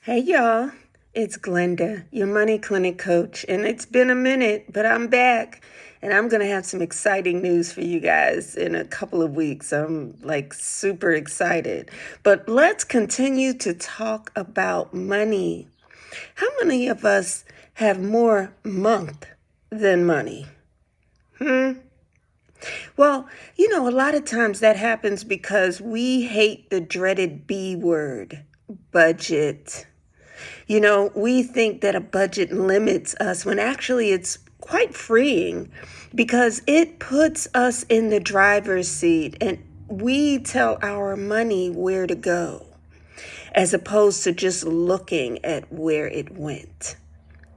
Hey y'all, it's Glenda, your money clinic coach, and it's been a minute, but I'm back and I'm going to have some exciting news for you guys in a couple of weeks. I'm like super excited. But let's continue to talk about money. How many of us have more month than money? Well, a lot of times that happens because we hate the dreaded B word, budget. We think that a budget limits us when actually it's quite freeing because it puts us in the driver's seat and we tell our money where to go as opposed to just looking at where it went.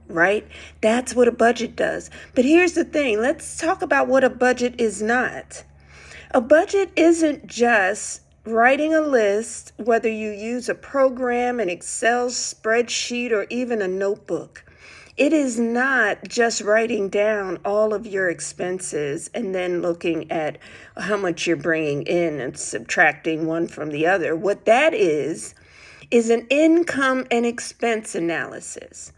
Right? That's what a budget does. But here's the thing, let's talk about what a budget is not. A budget isn't just writing a list, whether you use a program, an Excel spreadsheet, or even a notebook. It is not just writing down all of your expenses and then looking at how much you're bringing in and subtracting one from the other. What that is an income and expense analysis.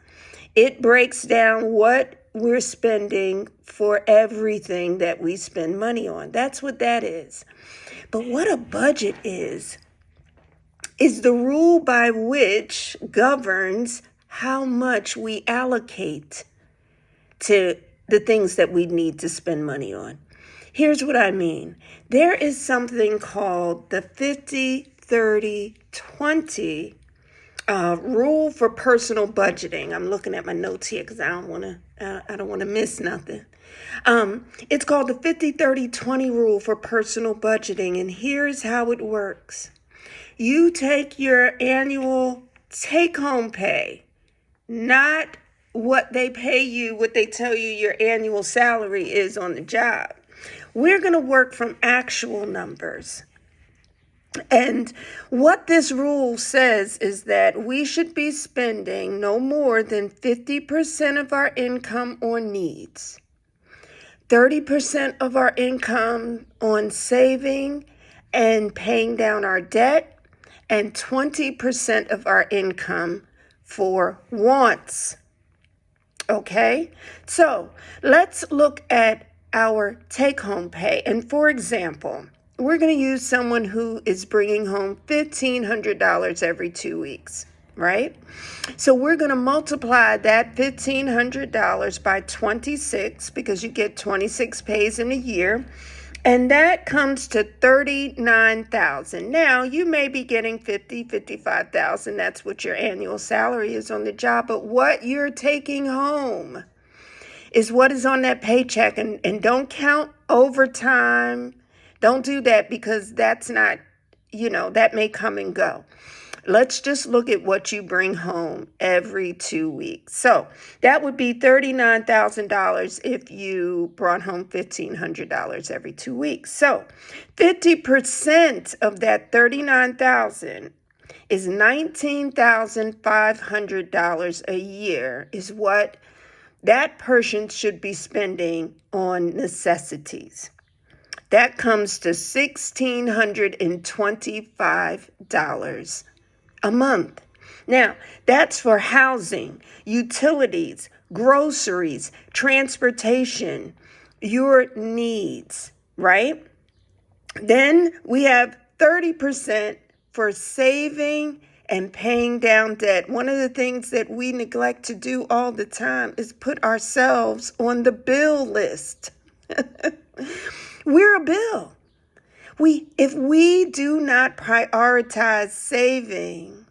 It breaks down what we're spending for everything that we spend money on. That's what that is. But what a budget is the rule by which governs how much we allocate to the things that we need to spend money on. Here's what I mean. There is something called the 50-30-20 rule for personal budgeting. I'm looking at my notes here because I don't want to miss nothing. It's called the 50-30-20 rule for personal budgeting, and here's how it works. You take your annual take-home pay, not what they pay you, what they tell you your annual salary is on the job. We're going to work from actual numbers. And what this rule says is that we should be spending no more than 50% of our income on needs, 30% of our income on saving and paying down our debt, and 20% of our income for wants. Okay? So let's look at our take-home pay. And for example, we're going to use someone who is bringing home $1,500 every 2 weeks, right? So we're going to multiply that $1,500 by 26 because you get 26 pays in a year. And that comes to $39,000. Now, you may be getting $55,000. That's what your annual salary is on the job. But what you're taking home is what is on that paycheck. And don't count overtime. Don't do that because that's not, that may come and go. Let's just look at what you bring home every 2 weeks. So that would be $39,000 if you brought home $1,500 every 2 weeks. So 50% of that $39,000 is $19,500 a year is what that person should be spending on necessities. That comes to $1,625 a month. Now, that's for housing, utilities, groceries, transportation, your needs, right? Then we have 30% for saving and paying down debt. One of the things that we neglect to do all the time is put ourselves on the bill list. We're a bill. If we do not prioritize saving,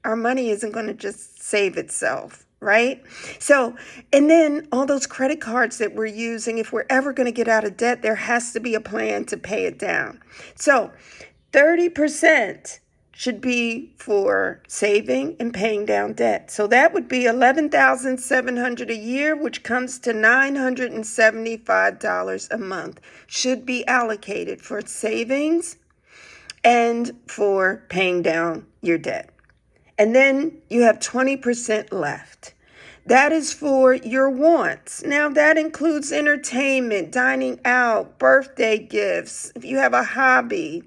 our money isn't going to just save itself, right? So, and then all those credit cards that we're using, if we're ever going to get out of debt, there has to be a plan to pay it down. So 30% should be for saving and paying down debt. So that would be $11,700 a year, which comes to $975 a month, should be allocated for savings and for paying down your debt. And then you have 20% left. That is for your wants. Now that includes entertainment, dining out, birthday gifts, if you have a hobby,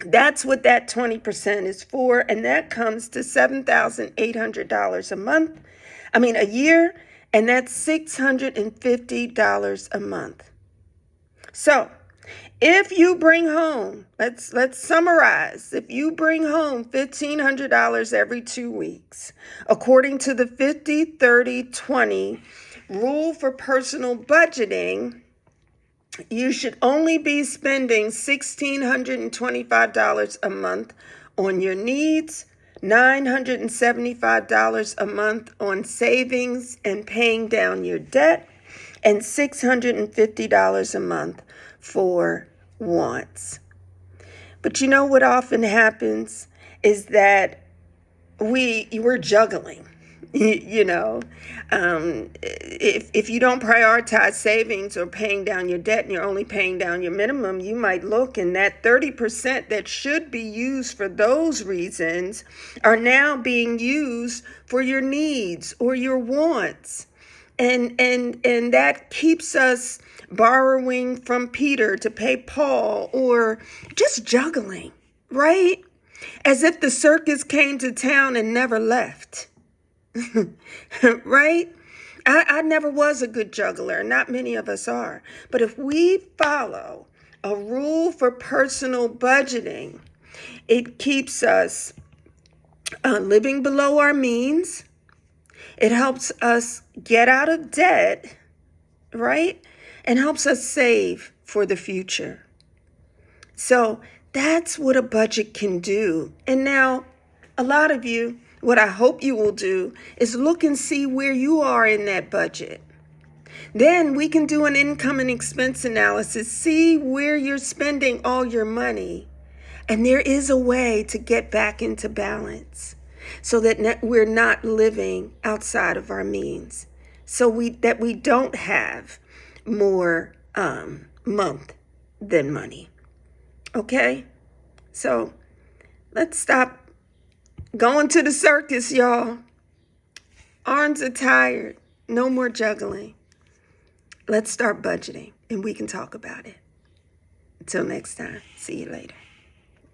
That's what that 20% is for, and that comes to $7,800 a year, and that's $650 a month. So, if you bring home, let's summarize. If you bring home $1,500 every 2 weeks, according to the 50-30-20 rule for personal budgeting, you should only be spending $1,625 a month on your needs, $975 a month on savings and paying down your debt, and $650 a month for wants. But you know what often happens is that we're juggling. If you don't prioritize savings or paying down your debt and you're only paying down your minimum, you might look and that 30% that should be used for those reasons are now being used for your needs or your wants. And that keeps us borrowing from Peter to pay Paul, or just juggling, right? As if the circus came to town and never left. Right? I never was a good juggler. Not many of us are. But if we follow a rule for personal budgeting, it keeps us living below our means. It helps us get out of debt, right? And helps us save for the future. So that's what a budget can do. And now, a lot of you, what I hope you will do is look and see where you are in that budget. Then we can do an income and expense analysis, see where you're spending all your money. And there is a way to get back into balance so that we're not living outside of our means, so that we don't have more month than money. Okay? So let's stop going to the circus, y'all. Arms are tired. No more juggling. Let's start budgeting and we can talk about it. Until next time, see you later.